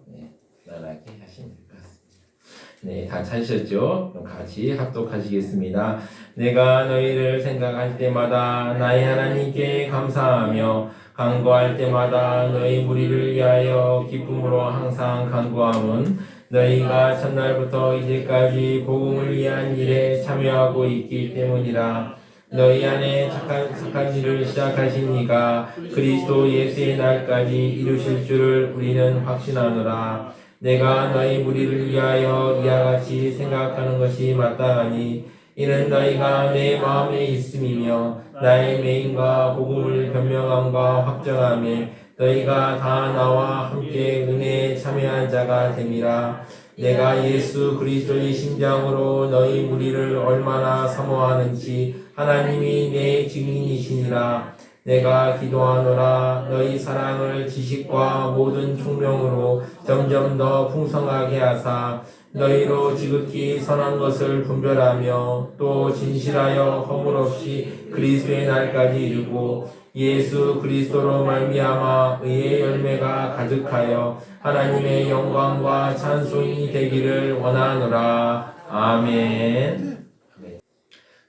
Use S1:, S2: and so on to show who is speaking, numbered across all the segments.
S1: 네, 편안하게 하시면 될 것 같습니다. 네, 다 찾으셨죠? 그럼 같이 합독하시겠습니다. 내가 너희를 생각할 때마다 나의 하나님께 감사하며 간구할 때마다 너희 무리를 위하여 기쁨으로 항상 간구함은 너희가 첫날부터 이제까지 복음을 위한 일에 참여하고 있기 때문이라. 너희 안에 착한 일을 시작하신 이가 그리스도 예수의 날까지 이루실 줄을 우리는 확신하노라. 내가 너희 무리를 위하여 이와 같이 생각하는 것이 마땅하니 이는 너희가 내 마음에 있음이며 나의 맹인과 복음을 변명함과 확정함에 너희가 다 나와 함께 은혜에 참여한 자가 됨이라. 내가 예수 그리스도의 심장으로 너희 무리를 얼마나 사모하는지 하나님이 내 증인이시니라. 내가 기도하노라. 너희 사랑을 지식과 모든 총명으로 점점 더 풍성하게 하사 너희로 지극히 선한 것을 분별하며 또 진실하여 허물 없이 그리스도의 날까지 이루고 예수 그리스도로 말미암아 의의 열매가 가득하여 하나님의 영광과 찬송이 되기를 원하노라. 아멘.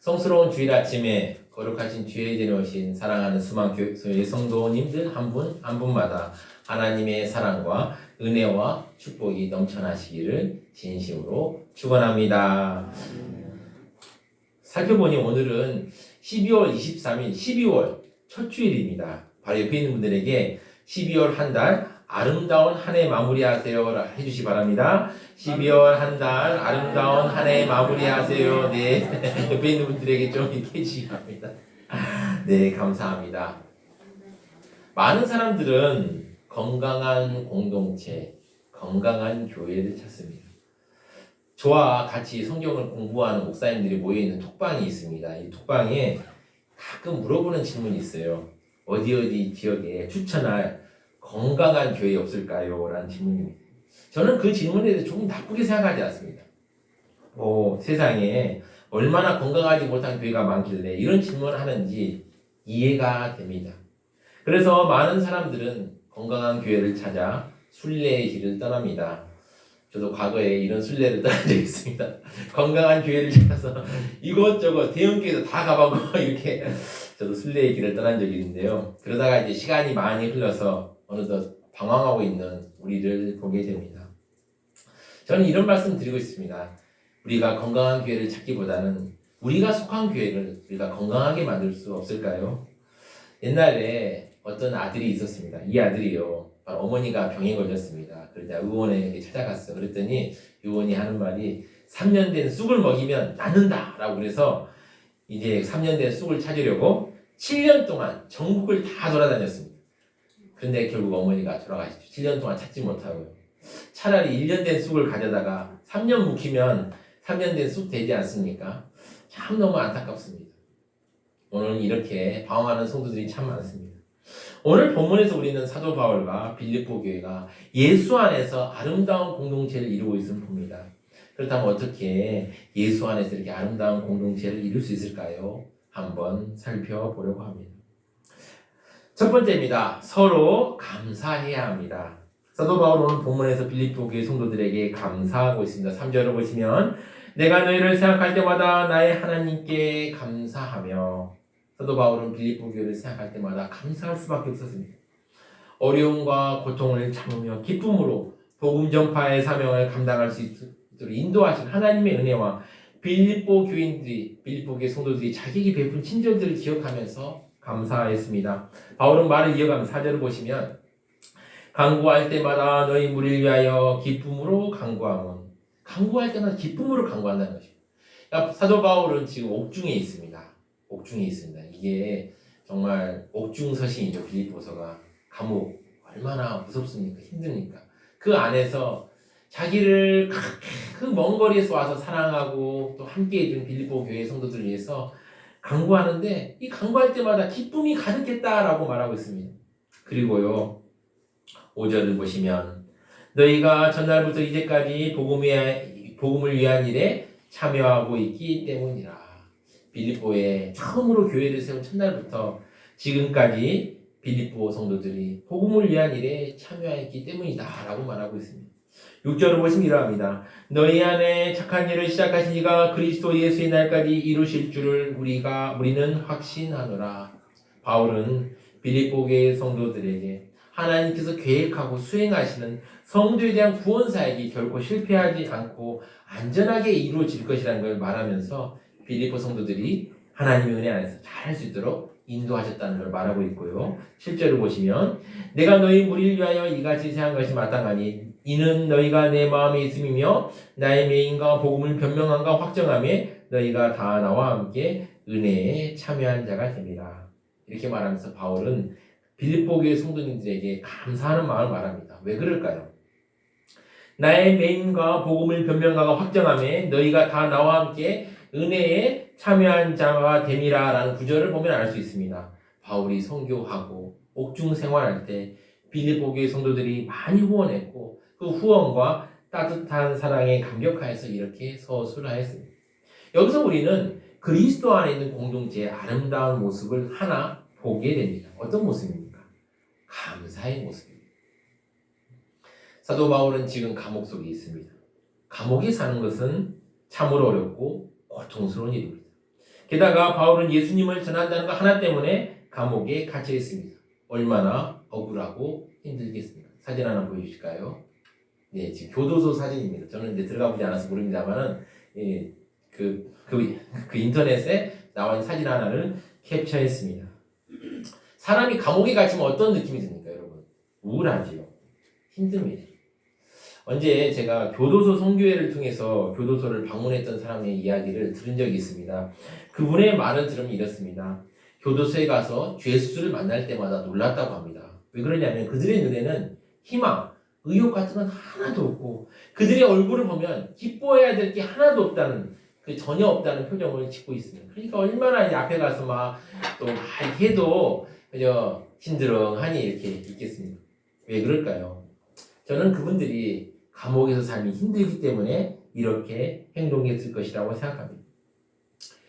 S1: 성스러운 주일 아침에 거룩하신 주의 전에 오신 사랑하는 수망교회의 성도님들 한 분 한 분마다 하나님의 사랑과 은혜와 축복이 넘쳐나시기를 진심으로 축원합니다. 살펴보니 오늘은 12월 23일 12월 첫 주일입니다. 바로 옆에 있는 분들에게 12월 한 달 아름다운 한 해 마무리하세요 해주시 바랍니다. 12월 한 달 아름다운 한 해 마무리하세요. 네, 옆에 있는 분들에게 좀 이렇게 해주시기 바랍니다. 네, 감사합니다. 많은 사람들은 건강한 공동체, 건강한 교회를 찾습니다. 저와 같이 성경을 공부하는 목사님들이 모여있는 톡방이 있습니다. 이 톡방에 가끔 물어보는 질문이 있어요. 어디 지역에 추천할 건강한 교회 없을까요? 라는 질문입니다. 저는 그 질문에 대해서 조금 나쁘게 생각하지 않습니다. 세상에 얼마나 건강하지 못한 교회가 많길래 이런 질문을 하는지 이해가 됩니다. 그래서 많은 사람들은 건강한 교회를 찾아 순례의 길을 떠납니다. 저도 과거에 이런 순례를 떠난 적이 있습니다. 건강한 교회를 찾아서 이것저것 대형교회도 다 가보고 이렇게 저도 순례의 길을 떠난 적이 있는데요. 그러다가 이제 시간이 많이 흘러서 어느덧 방황하고 있는 우리를 보게 됩니다. 저는 이런 말씀 드리고 있습니다. 우리가 건강한 교회를 찾기보다는 우리가 속한 교회를 우리가 건강하게 만들 수 없을까요? 옛날에 어떤 아들이 있었습니다. 이 아들이요, 바로 어머니가 병에 걸렸습니다. 그러자 의원에 찾아갔어요. 그랬더니 의원이 하는 말이 3년 된 쑥을 먹이면 낫는다 라고 그래서 이제 3년 된 쑥을 찾으려고 7년 동안 전국을 다 돌아다녔습니다. 그런데 결국 어머니가 돌아가시죠. 7년 동안 찾지 못하고요. 차라리 1년 된 쑥을 가져다가 3년 묵히면 3년 된 쑥 되지 않습니까? 참 너무 안타깝습니다. 오늘 이렇게 방황하는 성도들이 참 많습니다. 오늘 본문에서 우리는 사도 바울과 빌립보 교회가 예수 안에서 아름다운 공동체를 이루고 있음을 봅니다. 그렇다면 어떻게 예수 안에서 이렇게 아름다운 공동체를 이룰 수 있을까요? 한번 살펴보려고 합니다. 첫 번째입니다. 서로 감사해야 합니다. 사도 바울은 오늘 본문에서 빌립보 교회 성도들에게 감사하고 있습니다. 3절을 보시면 내가 너희를 생각할 때마다 나의 하나님께 감사하며, 사도 바울은 빌립보 교회를 생각할 때마다 감사할 수밖에 없었습니다. 어려움과 고통을 참으며 기쁨으로 복음 전파의 사명을 감당할 수 있도록 인도하신 하나님의 은혜와 빌립보 교인들이, 빌립보 교회 성도들이 자기에게 베푼 친절들을 기억하면서 감사했습니다. 바울은 말을 이어가면 4절을 보시면 간구할 때마다 너희 무리를 위하여 기쁨으로 간구함은, 간구할 때마다 기쁨으로 간구한다는 것입니다. 그러니까 사도 바울은 지금 옥중에 있습니다. 이게 정말 옥중서신이죠. 빌립보서가. 감옥 얼마나 무섭습니까? 힘듭니까? 그 안에서 자기를 그 먼 거리에서 와서 사랑하고 또 함께 해준 빌립보 교회 성도들을 위해서 간구하는데, 이 간구할 때마다 기쁨이 가득했다라고 말하고 있습니다. 그리고요, 5절을 보시면 너희가 전날부터 이제까지 복음을 위한 일에 참여하고 있기 때문이라. 빌립보에 처음으로 교회를 세운 첫날부터 지금까지 빌립보 성도들이 복음을 위한 일에 참여했기 때문이다 라고 말하고 있습니다. 6절을 보시면 이러합니다. 너희 안에 착한 일을 시작하신 이가 그리스도 예수의 날까지 이루실 줄을 우리는 확신하노라. 바울은 빌립보 교회 성도들에게 하나님께서 계획하고 수행하시는 성도에 대한 구원 사역이 결코 실패하지 않고 안전하게 이루어질 것이라는 걸 말하면서 빌립보 성도들이 하나님의 은혜 안에서 잘할 수 있도록 인도하셨다는 걸 말하고 있고요. 7절을 보시면 내가 너희 무리를 위하여 이같이 세한 것이 마땅하니 이는 너희가 내 마음에 있음이며 나의 매인과 복음을 변명함과 확정함에 너희가 다 나와 함께 은혜에 참여한 자가 됩니다. 이렇게 말하면서 바울은 빌립보 교회 성도님들에게 감사하는 마음을 말합니다. 왜 그럴까요? 나의 매임과 복음을 변명하고 확정함에 너희가 다 나와 함께 은혜에 참여한 자가 됨이라 라는 구절을 보면 알 수 있습니다. 바울이 선교하고 옥중 생활할 때 빌립보 교회 성도들이 많이 후원했고 그 후원과 따뜻한 사랑에 감격하여서 이렇게 서술하였습니다. 여기서 우리는 그리스도 안에 있는 공동체의 아름다운 모습을 하나 보게 됩니다. 어떤 모습입니까? 감사의 모습입니다. 사도 바울은 지금 감옥 속에 있습니다. 감옥에 사는 것은 참으로 어렵고 고통스러운 일입니다. 게다가 바울은 예수님을 전한다는 것 하나 때문에 감옥에 갇혀 있습니다. 얼마나 억울하고 힘들겠습니까? 사진 하나 보여주실까요? 네, 지금 교도소 사진입니다. 저는 이제 들어가 보지 않아서 모릅니다만은 그 인터넷에 나와 있는 사진 하나를 캡처했습니다. 사람이 감옥에 갇히면 어떤 느낌이 듭니까, 여러분? 우울하지요. 힘듭니다. 언제 제가 교도소 선교회를 통해서 교도소를 방문했던 사람의 이야기를 들은 적이 있습니다. 그분의 말을 들으면 이렇습니다. 교도소에 가서 죄수를 만날 때마다 놀랐다고 합니다. 왜 그러냐면 그들의 눈에는 희망, 의욕 같은 건 하나도 없고 그들의 얼굴을 보면 기뻐해야 될 게 하나도 없다는 전혀 없다는 표정을 짓고 있습니다. 그러니까 얼마나 이제 앞에 가서 막 이렇게 해도 그저 힘들어하니 이렇게 있겠습니까? 왜 그럴까요? 저는 그분들이 감옥에서 삶이 힘들기 때문에 이렇게 행동했을 것이라고 생각합니다.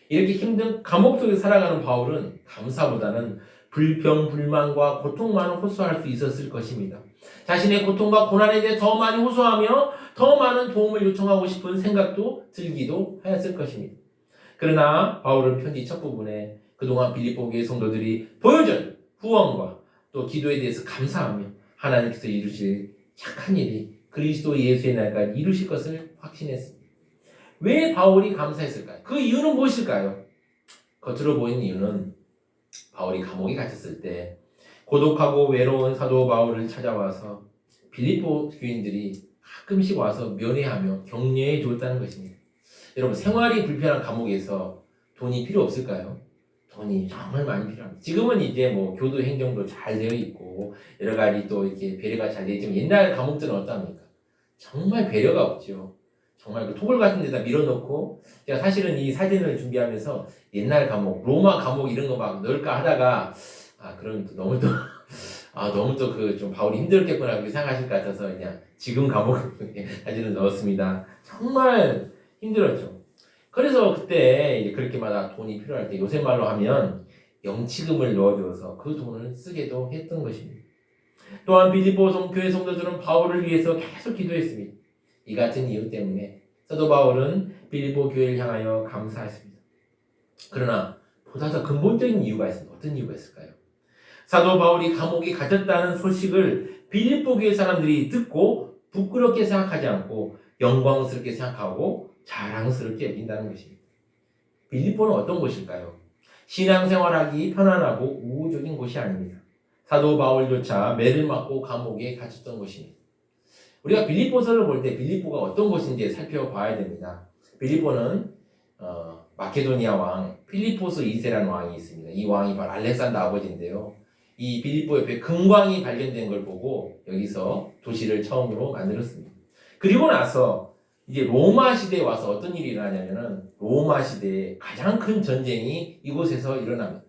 S1: 이렇게 힘든 감옥 속에 살아가는 바울은 감사보다는 불평, 불만과 고통만을 호소할 수 있었을 것입니다. 자신의 고통과 고난에 대해 더 많이 호소하며 더 많은 도움을 요청하고 싶은 생각도 들기도 하였을 것입니다. 그러나 바울은 편지 첫 부분에 그동안 빌립보 교회 성도들이 보여준 후원과 또 기도에 대해서 감사하며 하나님께서 이루실 착한 일이 그리스도 예수의 날까지 이루실 것을 확신했습니다. 왜 바울이 감사했을까요? 그 이유는 무엇일까요? 겉으로 보이는 이유는 바울이 감옥에 갇혔을 때 고독하고 외로운 사도 바울을 찾아와서 빌립보 교인들이 가끔씩 와서 면회하며 격려해 주었다는 것입니다. 여러분, 생활이 불편한 감옥에서 돈이 필요 없을까요? 돈이 정말 많이 필요합니다. 지금은 이제 교도 행정도 잘 되어 있고 여러 가지 또 이렇게 배려가 잘 되어 있지만 옛날 감옥들은 어떠합니까? 정말 배려가 없죠. 정말 그 토굴 같은 데다 밀어놓고 제가 사실은 이 사진을 준비하면서 옛날 감옥, 로마 감옥 이런 거 막 넣을까 하다가 그럼 너무 또 좀 바울이 힘들었겠구나 그렇게 생각하실 것 같아서 그냥 지금 감옥 사진을 넣었습니다. 정말 힘들었죠. 그래서 그때 이제 그렇게마다 돈이 필요할 때 요새 말로 하면 영치금을 넣어줘서 그 돈을 쓰게도 했던 것입니다. 또한 빌립보 교회 성도들은 바울을 위해서 계속 기도했습니다. 이 같은 이유 때문에 사도 바울은 빌립보 교회를 향하여 감사했습니다. 그러나 보다 더 근본적인 이유가 있습니다. 어떤 이유가 있을까요? 사도 바울이 감옥에 갇혔다는 소식을 빌립보 교회 사람들이 듣고 부끄럽게 생각하지 않고 영광스럽게 생각하고 자랑스럽게 여긴다는 것입니다. 빌립보는 어떤 곳일까요? 신앙생활하기 편안하고 우호적인 곳이 아닙니다. 사도 바울조차 매를 맞고 감옥에 갇혔던 곳입니다. 우리가 빌립보서를 볼 때 빌립보가 어떤 곳인지 살펴봐야 됩니다. 빌립보는 마케도니아 왕 필리포스 2세라는 왕이 있습니다. 이 왕이 바로 알렉산더 아버지인데요. 이 빌립보 옆에 금광이 발견된 걸 보고 여기서 도시를 처음으로 만들었습니다. 그리고 나서 이제 로마 시대에 와서 어떤 일이 일어나냐면은 로마 시대에 가장 큰 전쟁이 이곳에서 일어납니다.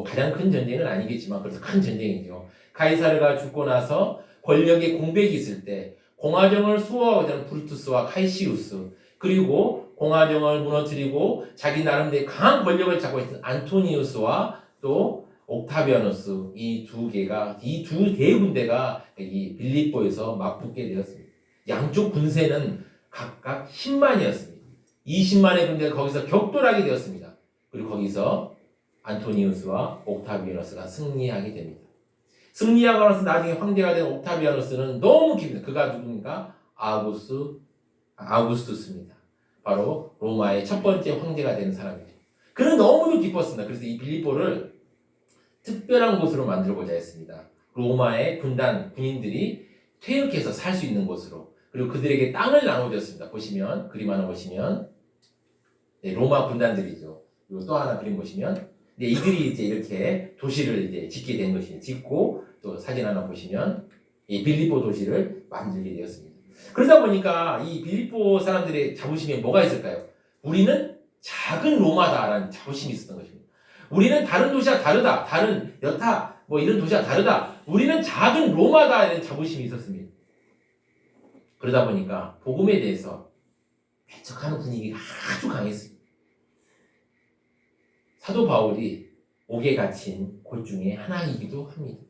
S1: 가장 큰 전쟁은 아니겠지만 그래서 큰 전쟁이죠. 가이사르가 죽고 나서 권력의 공백이 있을 때 공화정을 수호하고자 하는 브루투스와 카이시우스, 그리고 공화정을 무너뜨리고 자기 나름대로 강한 권력을 잡고 있던 안토니우스와 또 옥타비아누스 이 두 개가 이 두 대군대가 여기 빌립보에서 맞붙게 되었습니다. 양쪽 군세는 각각 10만이었습니다. 20만의 군대가 거기서 격돌하게 되었습니다. 그리고 거기서 안토니우스와 옥타비아누스가 승리하게 됩니다. 승리하고 나서 나중에 황제가 된 옥타비아누스는 너무 기쁩니다. 그가 누굽니까? 아우구스투스입니다. 바로 로마의 첫 번째 황제가 된 사람이죠. 그는 너무도 기뻤습니다. 그래서 이 빌립보를 특별한 곳으로 만들고자 했습니다. 로마의 군인들이 퇴역해서 살 수 있는 곳으로, 그리고 그들에게 땅을 나눠줬습니다. 보시면 그림 하나 보시면 로마 군단들이죠. 그리고 또 하나 그림 보시면 이들이 이제 이렇게 도시를 이제 짓게 된 것입니다. 짓고 또 사진 하나 보시면 이 빌립보 도시를 만들게 되었습니다. 그러다 보니까 이 빌립보 사람들의 자부심에 뭐가 있을까요? 우리는 작은 로마다라는 자부심이 있었던 것입니다. 우리는 다른 도시와 다르다. 다른 여타 이런 도시와 다르다. 우리는 작은 로마다라는 자부심이 있었습니다. 그러다 보니까 복음에 대해서 배척하는 분위기가 아주 강했습니다. 사도 바울이 옥에 갇힌 곳 중에 하나이기도 합니다.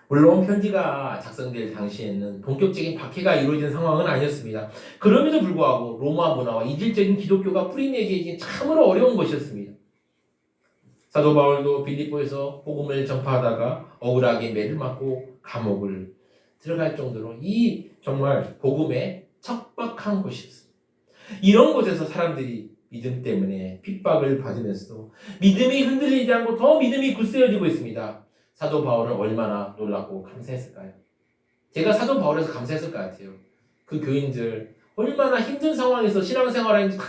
S1: 물론 편지가 작성될 당시에는 본격적인 박해가 이루어진 상황은 아니었습니다. 그럼에도 불구하고 로마 문화와 이질적인 기독교가 뿌리내기에는 참으로 어려운 것이었습니다. 사도 바울도 빌립보에서 복음을 전파하다가 억울하게 매를 맞고 감옥을 들어갈 정도로 이 정말 복음에 척박한 곳이었습니다. 이런 곳에서 사람들이 믿음 때문에 핍박을 받으면서도 믿음이 흔들리지 않고 더 믿음이 굳세어지고 있습니다. 사도 바울은 얼마나 놀랍고 감사했을까요? 제가 사도 바울에서 감사했을 것 같아요. 그 교인들 얼마나 힘든 상황에서 신앙생활하는지 다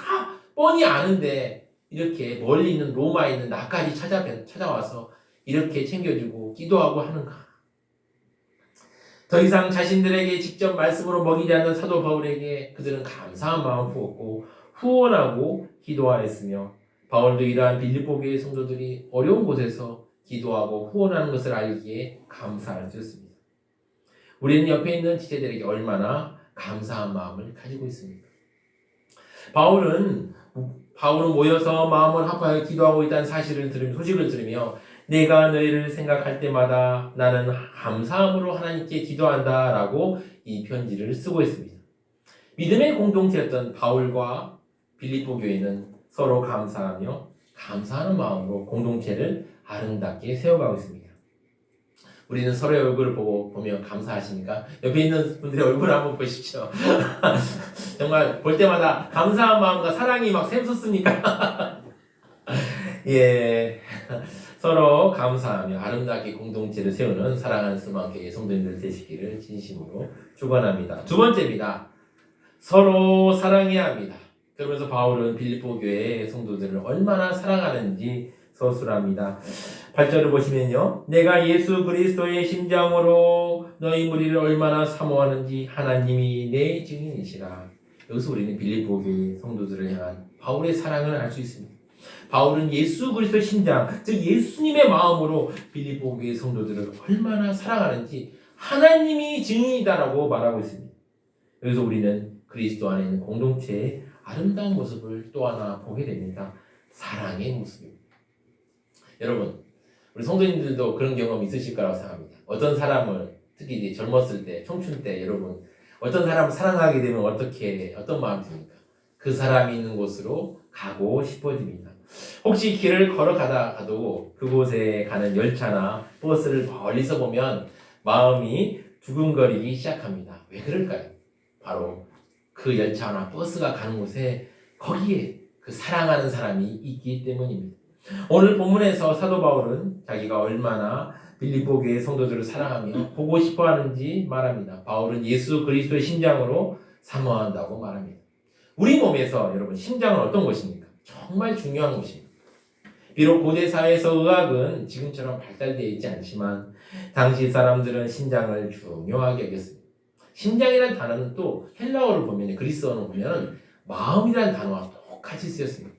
S1: 뻔히 아는데 이렇게 멀리 있는 로마에 있는 나까지 찾아와서 이렇게 챙겨주고 기도하고 하는가. 더 이상 자신들에게 직접 말씀으로 먹이지 않는 사도 바울에게 그들은 감사한 마음 부었고 후원하고 기도하였으며, 바울도 이러한 빌립보 교회 성도들이 어려운 곳에서 기도하고 후원하는 것을 알기에 감사할 수 있습니다. 우리는 옆에 있는 지체들에게 얼마나 감사한 마음을 가지고 있습니까? 바울은 모여서 마음을 합하여 기도하고 있다는 소식을 들으며 내가 너희를 생각할 때마다 나는 감사함으로 하나님께 기도한다 라고 이 편지를 쓰고 있습니다. 믿음의 공동체였던 바울과 빌립보 교회는 서로 감사하며 감사하는 마음으로 공동체를 아름답게 세워가고 있습니다. 우리는 서로의 얼굴을 보면 감사하십니까? 옆에 있는 분들의 얼굴을 한번 보십시오. 정말 볼 때마다 감사한 마음과 사랑이 막 샘솟습니까? 예, 서로 감사하며 아름답게 공동체를 세우는 사랑하는 스마트교회 성도님들 되시기를 진심으로 축원합니다. 두 번째입니다. 서로 사랑해야 합니다. 그러면서 바울은 빌립보 교회의 성도들을 얼마나 사랑하는지 서술합니다. 8절을 보시면요, 내가 예수 그리스도의 심장으로 너희 무리를 얼마나 사모하는지 하나님이 내 증인이시라. 여기서 우리는 빌립보 교회 성도들을 향한 바울의 사랑을 알 수 있습니다. 바울은 예수 그리스도의 심장, 즉 예수님의 마음으로 빌립보 교회 성도들을 얼마나 사랑하는지 하나님이 증인이다라고 말하고 있습니다. 여기서 우리는 그리스도 안에 있는 공동체의 아름다운 모습을 또 하나 보게 됩니다. 사랑의 모습입니다. 여러분, 우리 성도님들도 그런 경험 있으실 거라고 생각합니다. 어떤 사람을, 특히 이제 젊었을 때, 청춘 때, 여러분, 어떤 사람을 사랑하게 되면 어떤 마음이 듭니까? 그 사람이 있는 곳으로 가고 싶어집니다. 혹시 길을 걸어가다가도 그곳에 가는 열차나 버스를 멀리서 보면 마음이 두근거리기 시작합니다. 왜 그럴까요? 바로 그 열차나 버스가 가는 곳에 거기에 그 사랑하는 사람이 있기 때문입니다. 오늘 본문에서 사도 바울은 자기가 얼마나 빌립보 교회 성도들을 사랑하며 보고 싶어 하는지 말합니다. 바울은 예수 그리스도의 심장으로 사모한다고 말합니다. 우리 몸에서 여러분 심장은 어떤 것입니까? 정말 중요한 것입니다. 비록 고대 사회에서 의학은 지금처럼 발달되어 있지 않지만 당시 사람들은 심장을 중요하게 여겼습니다. 심장이라는 단어는 또 헬라어를 보면, 그리스어를 보면 마음이라는 단어와 똑같이 쓰였습니다.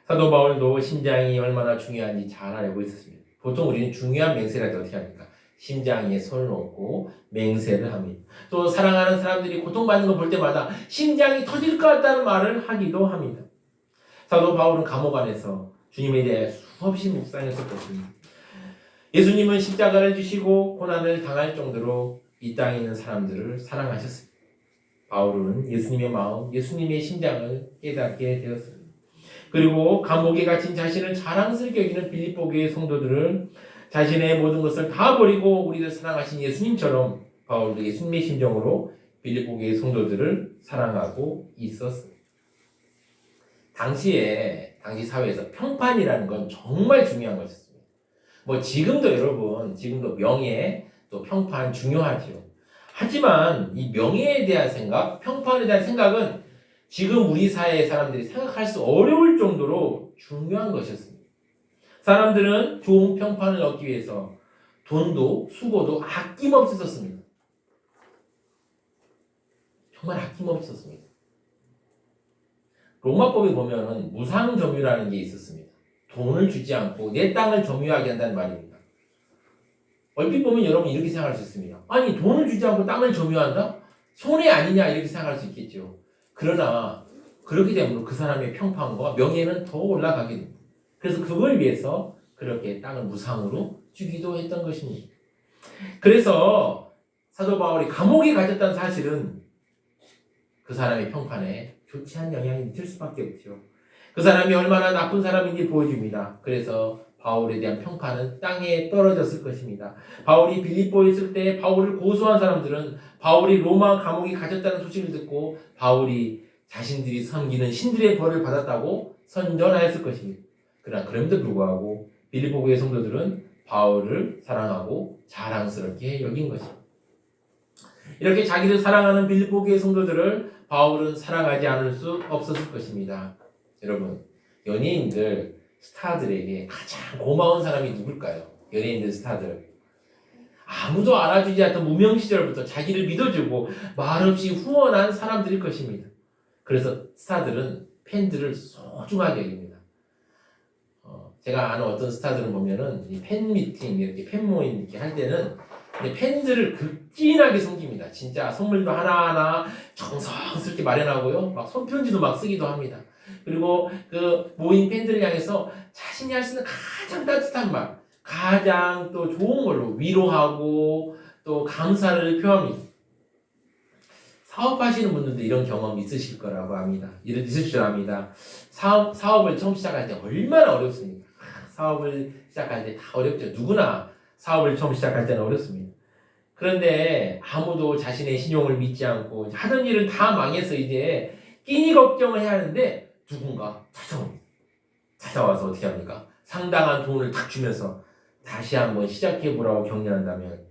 S1: 사도 바울도 심장이 얼마나 중요한지 잘 알고 있었습니다. 보통 우리는 중요한 맹세를 할 때 어떻게 합니까? 심장에 손을 얹고 맹세를 합니다. 또 사랑하는 사람들이 고통받는 걸 볼 때마다 심장이 터질 것 같다는 말을 하기도 합니다. 사도 바울은 감옥 안에서 주님에 대해 수없이 묵상했을 것입니다. 예수님은 십자가를 지시고 고난을 당할 정도로 이 땅에 있는 사람들을 사랑하셨습니다. 바울은 예수님의 마음, 예수님의 심장을 깨닫게 되었습니다. 그리고 감옥에 갇힌 자신을 자랑스럽게 여기는 빌립보 교회 성도들을 자신의 모든 것을 다 버리고 우리를 사랑하신 예수님처럼 바울도 예수님의 심정으로 빌립보 교회 성도들을 사랑하고 있었습니다. 당시 사회에서 평판이라는 건 정말 중요한 것이었습니다. 뭐 지금도 여러분, 지금도 명예 또 평판 중요하죠. 하지만 이 명예에 대한 생각, 평판에 대한 생각은 지금 우리 사회의 사람들이 생각할 수 어려울 정도로 중요한 것이었습니다. 사람들은 좋은 평판을 얻기 위해서 돈도 수고도 아낌없이 썼습니다. 정말 아낌없이 썼습니다. 로마법에 보면은 무상점유라는 게 있었습니다. 돈을 주지 않고 내 땅을 점유하게 한다는 말입니다. 얼핏 보면 여러분 이렇게 생각할 수 있습니다. 아니 돈을 주지 않고 땅을 점유한다? 손해 아니냐 이렇게 생각할 수 있겠죠. 그러나 그렇게 되면 그 사람의 평판과 명예는 더 올라가게 됩니다. 그래서 그걸 위해서 그렇게 땅을 무상으로 주기도 했던 것입니다. 그래서 사도 바울이 감옥에 갇혔다는 사실은 그 사람의 평판에 좋지 않은 영향이 미칠 수밖에 없죠. 그 사람이 얼마나 나쁜 사람인지 보여줍니다. 그래서 바울에 대한 평판은 땅에 떨어졌을 것입니다. 바울이 빌립보에 있을 때 바울을 고소한 사람들은 바울이 로마 감옥에 갇혔다는 소식을 듣고 바울이 자신들이 섬기는 신들의 벌을 받았다고 선전하였을 것입니다. 그러나 그럼에도 불구하고 빌립보 교회 성도들은 바울을 사랑하고 자랑스럽게 여긴 것입니다. 이렇게 자기를 사랑하는 빌립보 교회 성도들을 바울은 사랑하지 않을 수 없었을 것입니다. 여러분, 연예인들, 스타들에게 가장 고마운 사람이 누굴까요? 연예인들, 스타들. 아무도 알아주지 않던 무명 시절부터 자기를 믿어주고 말없이 후원한 사람들일 것입니다. 그래서 스타들은 팬들을 소중하게 여깁니다. 제가 아는 어떤 스타들은 보면은 이 팬 미팅, 이렇게 팬 모임 이렇게 할 때는 팬들을 극진하게 섬깁니다. 진짜 선물도 하나하나 정성스럽게 마련하고요. 막 손편지도 막 쓰기도 합니다. 그리고 그 모인 팬들을 향해서 자신이 할 수 있는 가장 따뜻한 말, 가장 또 좋은 걸로 위로하고 또 감사를 표합니다. 사업하시는 분들도 이런 경험 있으실 거라고 합니다. 있으실 줄 압니다. 사업을 처음 시작할 때 얼마나 어렵습니까? 사업을 시작할 때 다 어렵죠. 누구나 사업을 처음 시작할 때는 어렵습니다. 그런데 아무도 자신의 신용을 믿지 않고 하던 일은 다 망해서 이제 끼니 걱정을 해야 하는데 누군가 찾아옵니다. 찾아와서 어떻게 합니까? 상당한 돈을 탁 주면서 다시 한번 시작해보라고 격려한다면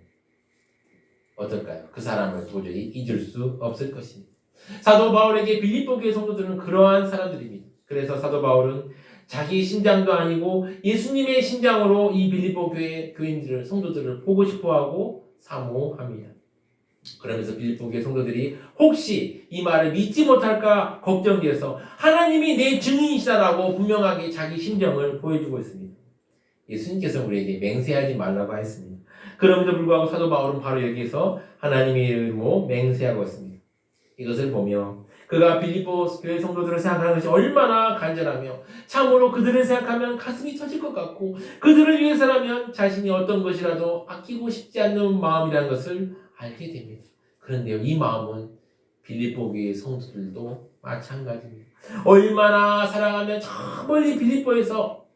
S1: 어떨까요? 그 사람을 도저히 잊을 수 없을 것입니다. 사도 바울에게 빌립보 교회 성도들은 그러한 사람들입니다. 그래서 사도 바울은 자기 심장도 아니고 예수님의 심장으로 이 빌립보 교회 교인들을, 성도들을 보고 싶어하고 사모합니다. 그러면서 빌립보 교회 성도들이 혹시 이 말을 믿지 못할까 걱정되어서 하나님이 내 증인이시다라고 분명하게 자기 심정을 보여주고 있습니다. 예수님께서 우리에게 맹세하지 말라고 했습니다. 그럼에도 불구하고 사도 바울은 바로 여기에서 하나님의 이름으로 맹세하고 있습니다. 이것을 보며 그가 빌립보 교회 성도들을 생각하는 것이 얼마나 간절하며 참으로 그들을 생각하면 가슴이 터질 것 같고 그들을 위해서라면 자신이 어떤 것이라도 아끼고 싶지 않는 마음이라는 것을 알게 됩니다. 그런데요, 이 마음은 빌립보 교회 성도들도 마찬가지입니다. 얼마나 사랑하면 저 멀리 빌립보에서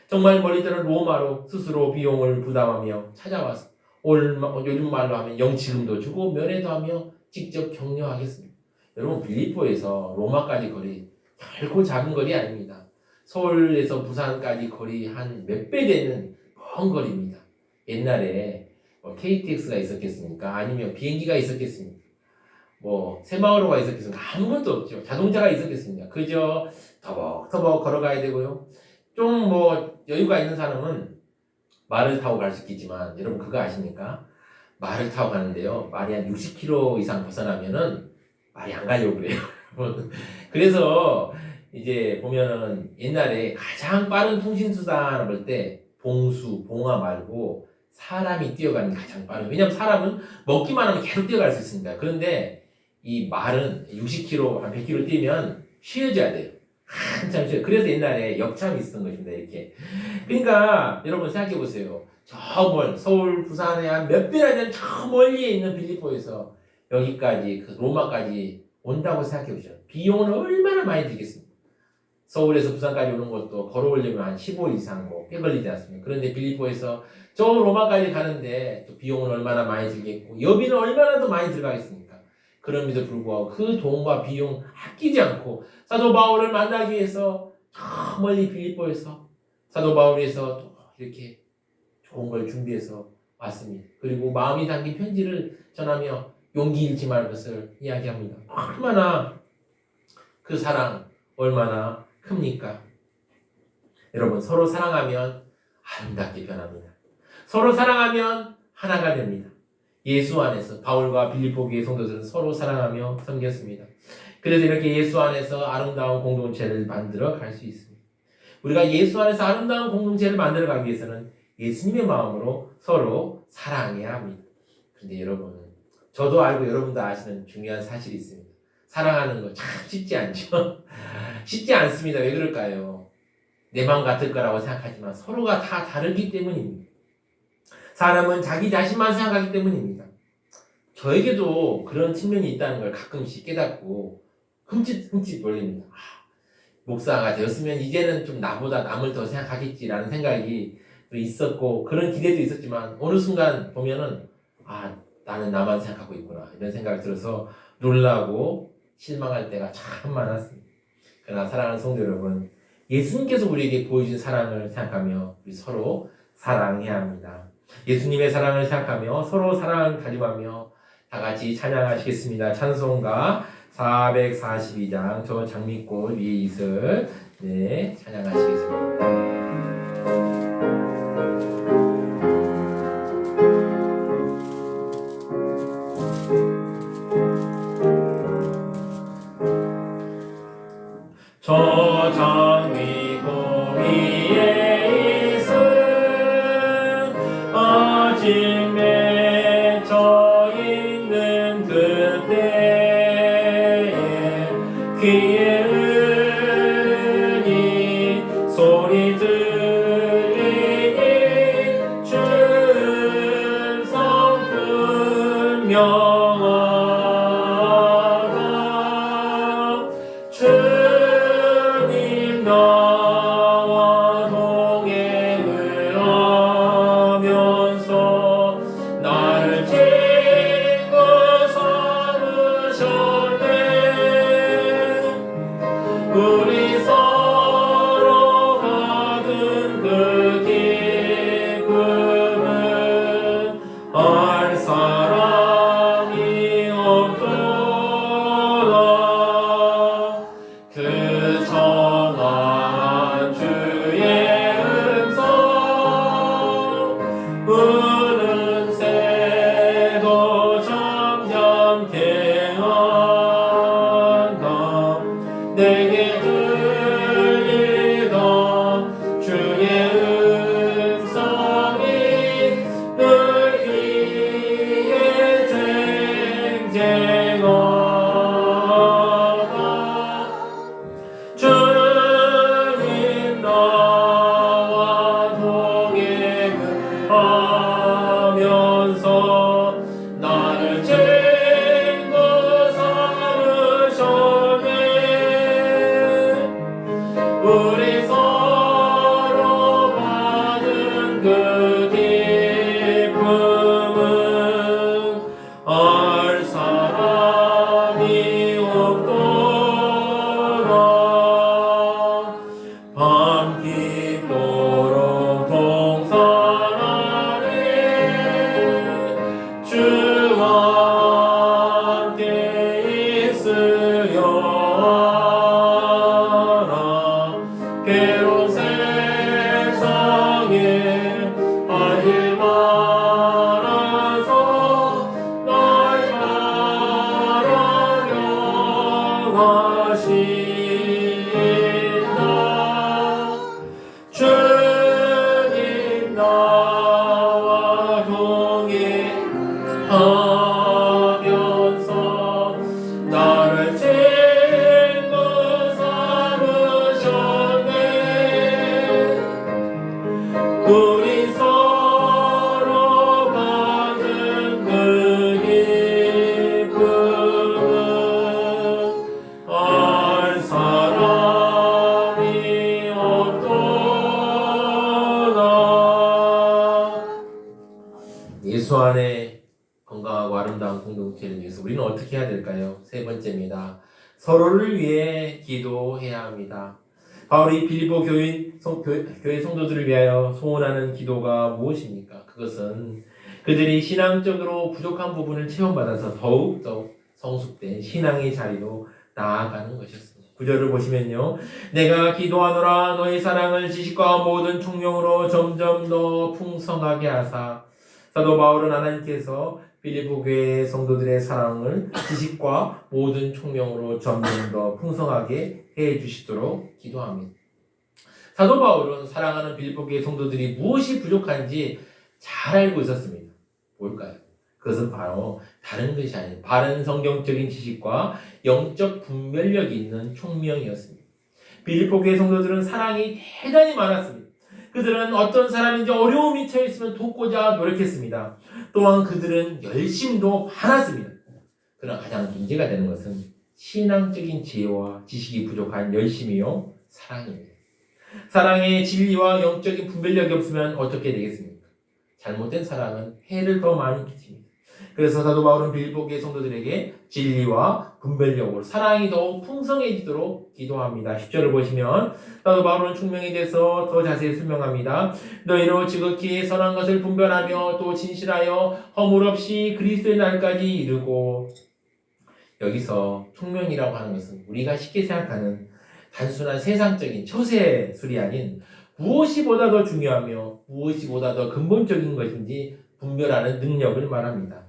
S1: 정말 멀리 떠난 로마로 스스로 비용을 부담하며 찾아와서 요즘 말로 하면 영치금도 주고 면회도 하며 직접 격려하겠습니다. 여러분, 빌립보에서 로마까지 거리 결코 작은 거리 아닙니다. 서울에서 부산까지 거리 한 몇 배 되는 먼 거리입니다. 옛날에 KTX가 있었겠습니까? 아니면 비행기가 있었겠습니까? 새마을호가 있었겠습니까? 아무것도 없죠. 자동차가 있었겠습니까? 그저 터벅터벅 걸어가야 되고요. 좀 여유가 있는 사람은 말을 타고 갈 수 있겠지만 여러분 그거 아십니까? 말을 타고 가는데요. 말이 한 60km 이상 벗어나면은 말이 안 가려고 그래요. 그래서 이제 보면은 옛날에 가장 빠른 통신수단 볼 때 봉화 말고 사람이 뛰어가는 게 가장 빠르요. 왜냐면 사람은 먹기만 하면 계속 뛰어갈 수 있습니다. 그런데 이 말은 60km, 한 100km 뛰면 쉬어져야 돼요. 한참 쉬어요. 그래서 옛날에 역참이 있었던 것입니다. 이렇게. 그러니까 여러분 생각해 보세요. 저 멀 서울 부산에 한 몇 배나 되는 저 멀리에 있는 빌립보에서 여기까지 그 로마까지 온다고 생각해 보죠. 비용은 얼마나 많이 들겠습니까? 서울에서 부산까지 오는 것도 걸어오려면 한 15일 이상 꽤 걸리지 않습니까? 그런데 빌립보에서 저 로마까지 가는데 또 비용은 얼마나 많이 들겠고 여비는 얼마나 더 많이 들어가겠습니까? 그럼에도 불구하고 그 돈과 비용 아끼지 않고 사도 바울을 만나기 위해서 저 멀리 빌립보에서 사도 바울에서 또 이렇게 좋은 걸 준비해서 왔습니다. 그리고 마음이 담긴 편지를 전하며 용기 잃지 말 것을 이야기합니다. 얼마나 그 사랑 얼마나 큽니까? 여러분 서로 사랑하면 아름답게 변합니다. 서로 사랑하면 하나가 됩니다. 예수 안에서 바울과 빌립보 교회 성도들은 서로 사랑하며 섬겼습니다. 그래서 이렇게 예수 안에서 아름다운 공동체를 만들어 갈 수 있습니다. 우리가 예수 안에서 아름다운 공동체를 만들어 가기 위해서는 예수님의 마음으로 서로 사랑해야 합니다. 그런데 여러분, 저도 알고 여러분도 아시는 중요한 사실이 있습니다. 사랑하는 거 참 쉽지 않죠? 쉽지 않습니다. 왜 그럴까요? 내 마음 같을 거라고 생각하지만 서로가 다 다르기 때문입니다. 사람은 자기 자신만 생각하기 때문입니다. 저에게도 그런 측면이 있다는 걸 가끔씩 깨닫고 흠칫흠칫 놀립니다. 목사가 되었으면 이제는 좀 나보다 남을 더 생각하겠지라는 생각이 있었고 그런 기대도 있었지만 어느 순간 보면은 나는 나만 생각하고 있구나 이런 생각이 들어서 놀라고 실망할 때가 참 많았습니다. 그러나 사랑하는 성도 여러분, 예수님께서 우리에게 보여준 사랑을 생각하며 우리 서로 사랑해야 합니다. 예수님의 사랑을 생각하며 서로 사랑을 다짐하며 다 같이 찬양하시겠습니다. 찬송가 442장 저 장미꽃 위에 이슬 찬양하시겠습니다. 저 장미꽃 위에 이슬 아직 맺혀 있는 그때에 귀에 은이 소리 들리니 충성 분명하다 주님 나와 동행을 하면서 나를 친구 삼으셨네. 우리 서로 받은 그 기쁨은 알 사람이 없도다. 그 정한 주의 음성 우는 새도 잠잠케 한다. 내게 들리던 주의 음성이 늘 귀에 쟁쟁하다. 주님 나와 동행을 하면서 나를 친구 삼으셨네. 우리 서로 받은 그 기쁨은 알 사람이 없도다. 밤 깊도록 동산하네 주와 함께 있으려 하라. 괴로운 세상에 알길 말아서 날 바라려 하신다. 주님 나와 동행하면서 나를 친구 삼으셨네. 건강한 교회를 위해서 우리는 어떻게 해야 될까요? 세 번째입니다. 서로를 위해 기도해야 합니다. 바울이 빌립보 교회 성도들을 위하여 소원하는 기도가 무엇입니까? 그것은 그들이 신앙적으로 부족한 부분을 체험받아서 더욱더 성숙된 신앙의 자리로 나아가는 것이었습니다. 9절을 보시면요. 내가 기도하노라 너희 사랑을 지식과 모든 총명으로 점점 더 풍성하게 하사. 사도 바울은 하나님께서 빌립보 교회 성도들의 사랑을 지식과 모든 총명으로 점점 더 풍성하게 해 주시도록 기도합니다. 사도 바울은 사랑하는 빌립보 교회 성도들이 무엇이 부족한지 잘 알고 있었습니다. 뭘까요? 그것은 바로 다른 것이 아닌 바른 성경적인 지식과 영적 분별력이 있는 총명이었습니다. 빌립보 교회 성도들은 사랑이 대단히 많았습니다. 그들은 어떤 사람인지 어려움이 처했으면 돕고자 노력했습니다. 또한 그들은 열심도 많았습니다. 그러나 가장 문제가 되는 것은 신앙적인 지혜와 지식이 부족한 열심이요 사랑입니다. 사랑의 진리와 영적인 분별력이 없으면 어떻게 되겠습니까? 잘못된 사랑은 해를 더 많이 끼칩니다. 그래서 사도 바울은 빌립보 교회 성도들에게 진리와 분별력으로 사랑이 더욱 풍성해지도록 기도합니다. 10절을 보시면 사도 바울은 총명에 대해서 더 자세히 설명합니다. 너희로 지극히 선한 것을 분별하며 또 진실하여 허물 없이 그리스도의 날까지 이르고. 여기서 총명이라고 하는 것은 우리가 쉽게 생각하는 단순한 세상적인 처세술이 아닌 무엇이 보다 더 중요하며 무엇이 보다 더 근본적인 것인지 분별하는 능력을 말합니다.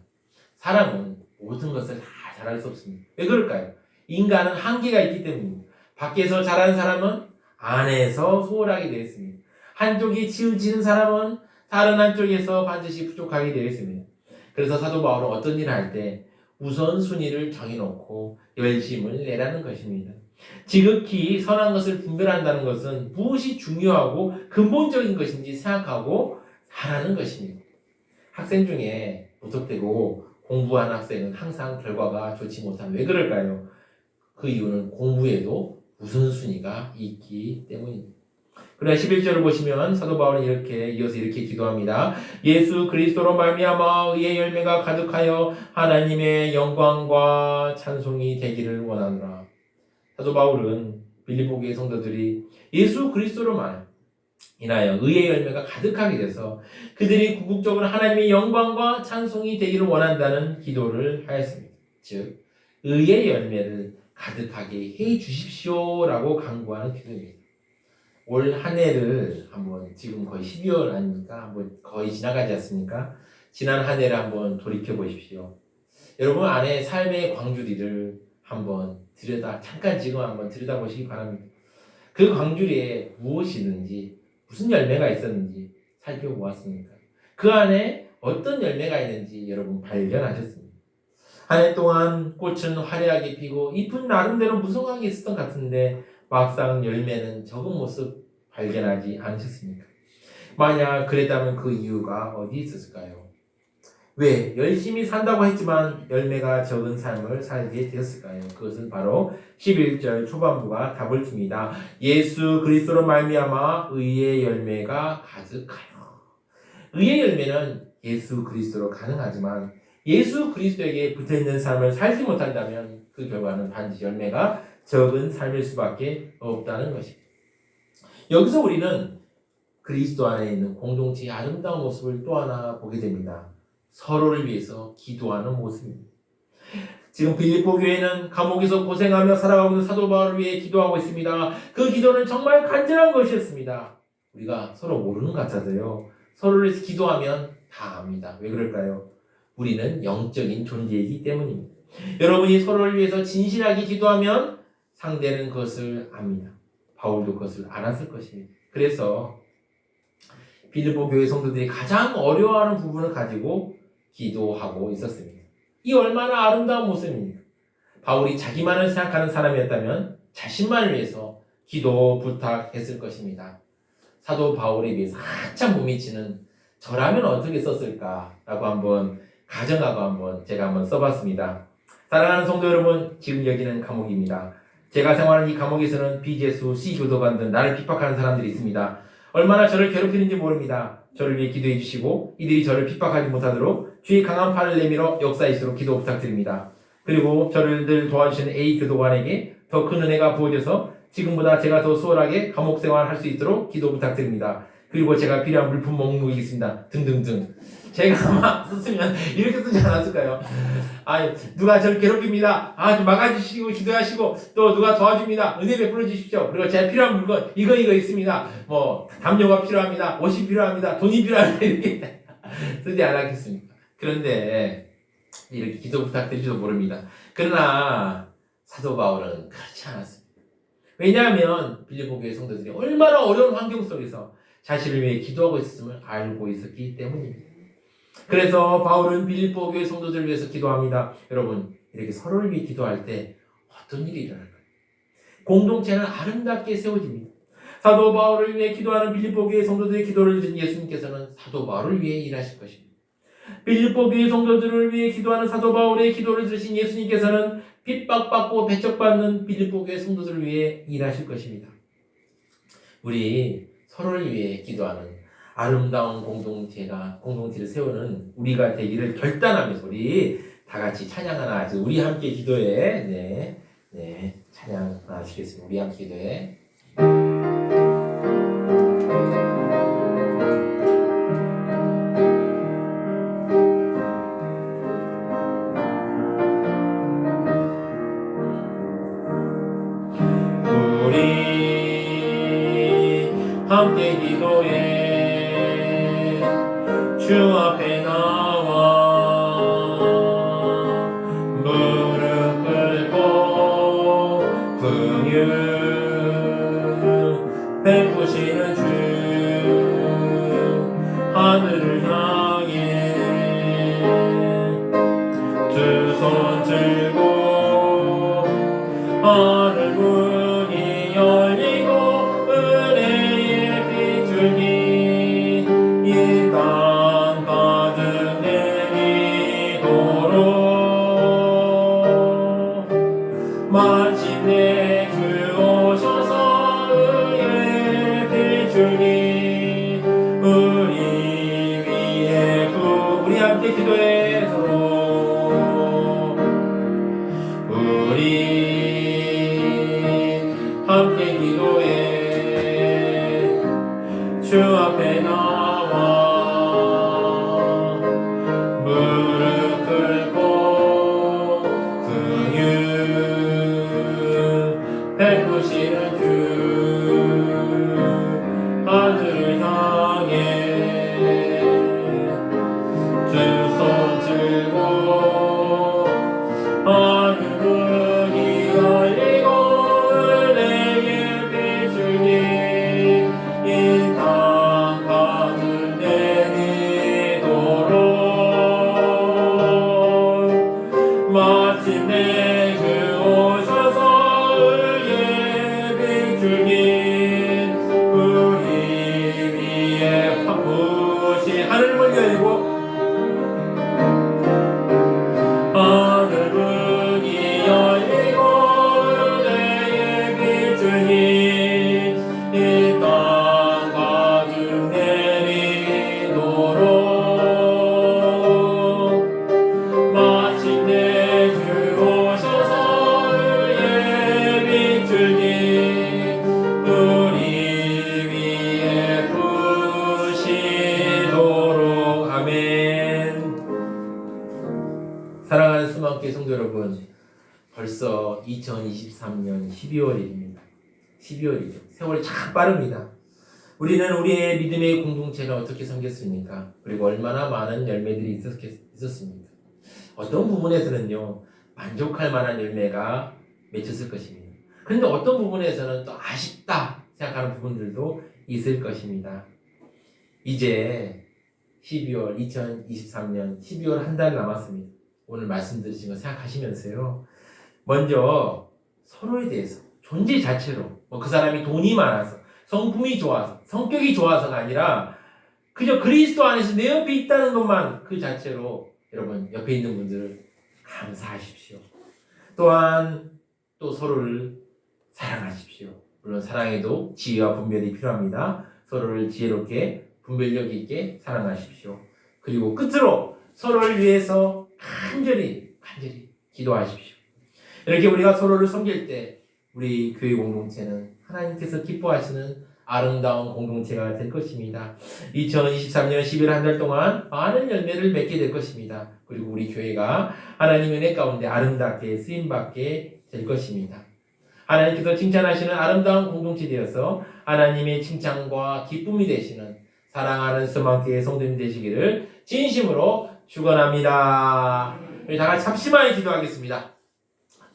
S1: 사람은 모든 것을 다 잘할 수 없습니다. 왜 그럴까요? 인간은 한계가 있기 때문입니다. 밖에서 잘하는 사람은 안에서 소홀하게 되어 있습니다. 한쪽이 치우치는 사람은 다른 한쪽에서 반드시 부족하게 되어 있습니다. 그래서 사도 바울은 어떤 일을 할 때 우선순위를 정해놓고 열심을 내라는 것입니다. 지극히 선한 것을 분별한다는 것은 무엇이 중요하고 근본적인 것인지 생각하고 하라는 것입니다. 학생 중에 무턱대고 공부하는 학생은 항상 결과가 좋지 못합니다. 왜 그럴까요? 그 이유는 공부에도 우선순위가 있기 때문입니다. 그러나 11절을 보시면 사도 바울은 이어서 이렇게 기도합니다. 예수 그리스도로 말미암아 의의 열매가 가득하여 하나님의 영광과 찬송이 되기를 원하노라. 사도 바울은 빌립보 교회 성도들이 예수 그리스도로만 인하여 의의 열매가 가득하게 돼서 그들이 궁극적으로 하나님의 영광과 찬송이 되기를 원한다는 기도를 하였습니다. 즉 의의 열매를 가득하게 해 주십시오라고 간구하는 기도입니다. 올 한 해를 한번 지금 거의 12월 아닙니까? 한번 거의 지나가지 않습니까? 지난 한 해를 한번 돌이켜 보십시오. 여러분 안에 삶의 광주리를 한번 잠깐 지금 한번 들여다보시기 바랍니다. 그 광주리에 무엇이 있는지, 무슨 열매가 있었는지 살펴보았습니까? 그 안에 어떤 열매가 있는지 여러분 발견하셨습니다. 한 해 동안 꽃은 화려하게 피고 잎은 나름대로 무성하게 있었던 것 같은데 막상 열매는 적은 모습 발견하지 않으셨습니까? 만약 그랬다면 그 이유가 어디 있었을까요? 왜 열심히 산다고 했지만 열매가 적은 삶을 살게 되었을까요? 그것은 바로 11절 초반부가 답을 줍니다. 예수 그리스도로 말미암아 의의 열매가 가득하여. 의의 열매는 예수 그리스도로 가능하지만 예수 그리스도에게 붙어있는 삶을 살지 못한다면 그 결과는 반드시 열매가 적은 삶일 수밖에 없다는 것입니다. 여기서 우리는 그리스도 안에 있는 공동체의 아름다운 모습을 또 하나 보게 됩니다. 서로를 위해서 기도하는 모습입니다. 지금 빌립보 교회는 감옥에서 고생하며 살아가고 있는 사도 바울을 위해 기도하고 있습니다. 그 기도는 정말 간절한 것이었습니다. 우리가 서로 모르는 것 같아도요. 서로를 위해서 기도하면 다 압니다. 왜 그럴까요? 우리는 영적인 존재이기 때문입니다. 여러분이 서로를 위해서 진실하게 기도하면 상대는 그것을 압니다. 바울도 그것을 알았을 것입니다. 그래서 빌립보 교회 성도들이 가장 어려워하는 부분을 가지고 기도하고 있었습니다. 이 얼마나 아름다운 모습입니까? 바울이 자기만을 생각하는 사람이었다면 자신만을 위해서 기도 부탁했을 것입니다. 사도 바울에 비해서 한참 못 미치는 저라면 어떻게 썼을까라고 한번 가정하고 제가 한번 써봤습니다. 사랑하는 성도 여러분, 지금 여기는 감옥입니다. 제가 생활하는 이 감옥에서는 비제수, C교도관 등 나를 핍박하는 사람들이 있습니다. 얼마나 저를 괴롭히는지 모릅니다. 저를 위해 기도해 주시고 이들이 저를 핍박하지 못하도록 주의 강한 팔을 내밀어 역사이시도록 기도 부탁드립니다. 그리고 저를 늘 도와주시는 A 교도관에게 더 큰 은혜가 부어져서 지금보다 제가 더 수월하게 감옥 생활할 수 있도록 기도 부탁드립니다. 그리고 제가 필요한 물품 목록이겠습니다. 등등등. 제가 아마 썼으면 이렇게 쓰지 않았을까요? 누가 저를 괴롭힙니다. 좀 막아주시고 기도하시고 또 누가 도와줍니다. 은혜 베풀어 주십시오. 그리고 제가 필요한 물건 이거 있습니다. 뭐 담요가 필요합니다. 옷이 필요합니다. 돈이 필요합니다. 이렇게 쓰지 않았겠습니까? 그런데 이렇게 기도 부탁드릴지도 모릅니다. 그러나 사도 바울은 그렇지 않았습니다. 왜냐하면 빌립보 교회 성도들이 얼마나 어려운 환경 속에서 자신을 위해 기도하고 있었음을 알고 있었기 때문입니다. 그래서 바울은 빌립보 교회 성도들을 위해서 기도합니다. 여러분, 이렇게 서로를 위해 기도할 때 어떤 일이 일어날까요? 공동체는 아름답게 세워집니다. 사도 바울을 위해 기도하는 빌립보 교회 성도들의 기도를 들은 예수님께서는 사도 바울을 위해 일하실 것입니다. 빌립보 교회 성도들을 위해 기도하는 사도 바울의 기도를 들으신 예수님께서는 핍박받고 배척받는 빌립보 교회 성도들을 위해 일하실 것입니다. 우리 서로를 위해 기도하는 아름다운 공동체를 세우는 우리가 되기를 결단하면서 우리 다 같이 찬양하나 하죠. 우리 함께 기도해. 찬양 하시겠습니다. 우리 함께 기도해. 함께 기도해 주 앞에 나와 무릎 꿇고 긍휼 베푸시는 주 하늘을 향해 두 손 들고 하늘 문이 열리고 이땅 가득 내리도록 마침내 주 오셔서 의의 빛주니 우리 위에 우리 함께 기도해 서로 우리 함께 기도해 주 앞에 나와 무릎 꿇고 긍휼 베푸시는 주 하늘을 향해 두 손 들고 하늘 문이 열리고 은혜의 빛주니 이 땅 가득 내리도록 마침내 주 오셔서 의의 빛주니 우리 위에 파푸시 하늘 문 열고 하늘 문이 열리고 은혜의 빛주니 이 땅 가득 내리도록 마침내 주 오셔서 의의 빛주니 우리 위에 부시도록 아멘. 사랑하는 수만교회 성도 여러분, 벌써 2023년 12월입니다. 12월이죠. 세월이 참 빠릅니다. 우리는 우리의 믿음의 공동체가 어떻게 생겼습니까? 그리고 얼마나 많은 열매들이 있었습니까? 어떤 부분에서는요, 만족할 만한 열매가 맺혔을 것입니다. 그런데 어떤 부분에서는 또 아쉽다 생각하는 부분들도 있을 것입니다. 이제 2023년 12월 한 달 남았습니다. 오늘 말씀 들으신 거 생각하시면서요, 먼저 서로에 대해서 존재 자체로 그 사람이 돈이 많아서 성품이 좋아서 성격이 좋아서가 아니라 그저 그리스도 안에서 내 옆에 있다는 것만 그 자체로 여러분 옆에 있는 분들을 감사하십시오. 또한 또 서로를 사랑하십시오. 물론 사랑에도 지혜와 분별이 필요합니다. 서로를 지혜롭게 분별력 있게 사랑하십시오. 그리고 끝으로 서로를 위해서 간절히 기도하십시오. 이렇게 우리가 서로를 섬길 때 우리 교회 공동체는 하나님께서 기뻐하시는 아름다운 공동체가 될 것입니다. 2023년 11월 한 달 동안 많은 열매를 맺게 될 것입니다. 그리고 우리 교회가 하나님의 은혜 가운데 아름답게 쓰임받게 될 것입니다. 하나님께서 칭찬하시는 아름다운 공동체 되어서 하나님의 칭찬과 기쁨이 되시는 사랑하는 스마트의 성도님 되시기를 진심으로 축원합니다. 우리 다 같이 합심하게 기도하겠습니다.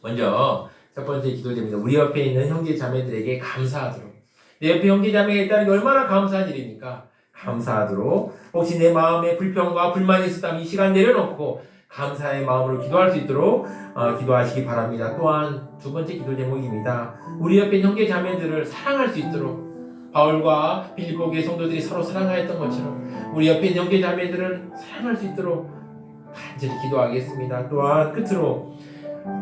S1: 먼저 첫 번째 기도 제목입니다. 우리 옆에 있는 형제 자매들에게 감사하도록. 내 옆에 형제 자매가 있다는 게 얼마나 감사한 일입니까? 감사하도록. 혹시 내 마음에 불평과 불만이 있었다면 이 시간 내려놓고 감사의 마음으로 기도할 수 있도록 기도하시기 바랍니다. 또한 두 번째 기도 제목입니다. 우리 옆에 있는 형제 자매들을 사랑할 수 있도록. 바울과 빌립보교회 성도들이 서로 사랑하였던 것처럼 우리 옆에 있는 형제 자매들을 사랑할 수 있도록 간절히 기도하겠습니다. 또한 끝으로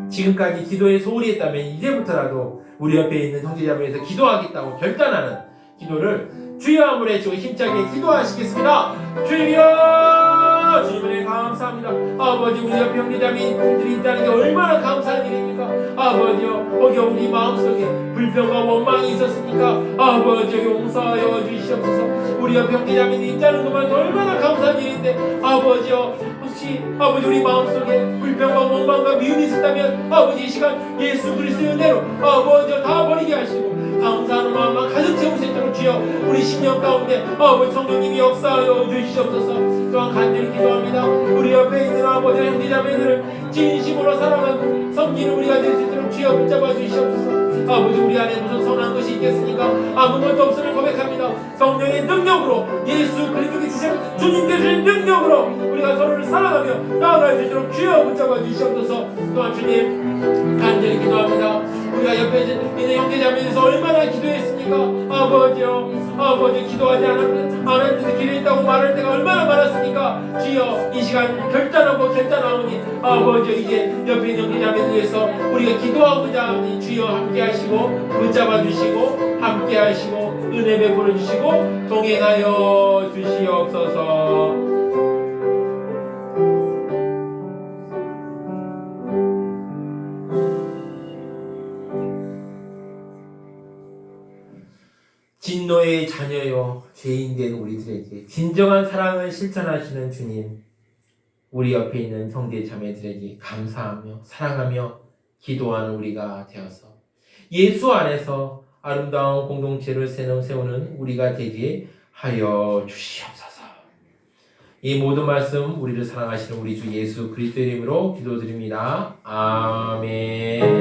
S1: 지금까지 기도에 소홀히 했다면 이제부터라도 우리 옆에 있는 형제자매에서 기도하겠다고 결단하는 기도를 주여 함을 해주고 힘차게 기도하시겠습니다. 주여, 주님의 감사합니다. 아버지, 우리 옆에 형제자매들이 있다는 게 얼마나 감사한 일입니까? 아버지요, 거기 우리 마음속에 불평과 원망이 있었습니까? 아버지, 용서하여 주시옵소서. 우리 옆에 형제자매들이 있다는 것만 얼마나 감사한 일인데, 아버지요, 혹시 아버지 우리 마음속에 불평과 원망과 미움이 있었다면 아버지 이 시간 예수 그리스도의 은혜로 아버지 다 버리게 하시고 감사하는 마음만 가득 채울 수 있도록 주여 우리 심령 가운데 아버지 성령님이 역사하여 주시옵소서. 또한 간절히 기도합니다. 우리 옆에 있는 아버지 형제자매들을 진심으로 사랑하고 섬기는 우리가 될 수 있도록 주여 붙잡아 주시옵소서. 아버지 우리 안에 무슨 선한 것이 있겠습니까? 아무것도 없음을 고백합니다. 성령의 능력으로 예수 그리스도께 주신 주님께 주신 능력으로 우리가 서로를 사랑하며 나아갈 수 있도록 주여 붙잡아 주시옵소서. 또한 주님 간절히 기도합니다. 우리가 옆에 있는 형제자매에서 얼마나 기도했습니까? 아버지요, 아버지 기도하지 않았는데 기도했다고 말할 때가 얼마나 많았습니까? 주여 이 시간 결단하오니 아버지 이제 옆에 있는 형제자매를 위해서 우리가 기도하고자 하니 주여 함께 하시고 붙잡아 주시고 함께 하시고 은혜 베풀어 주시고 동행하여 주시옵소서. 진노의 자녀요 죄인된 우리들에게 진정한 사랑을 실천하시는 주님, 우리 옆에 있는 형제 자매들에게 감사하며 사랑하며 기도하는 우리가 되어서 예수 안에서 아름다운 공동체를 세우는 우리가 되게 하여 주시옵소서. 이 모든 말씀 우리를 사랑하시는 우리 주 예수 그리스도의 이름으로 기도드립니다. 아멘.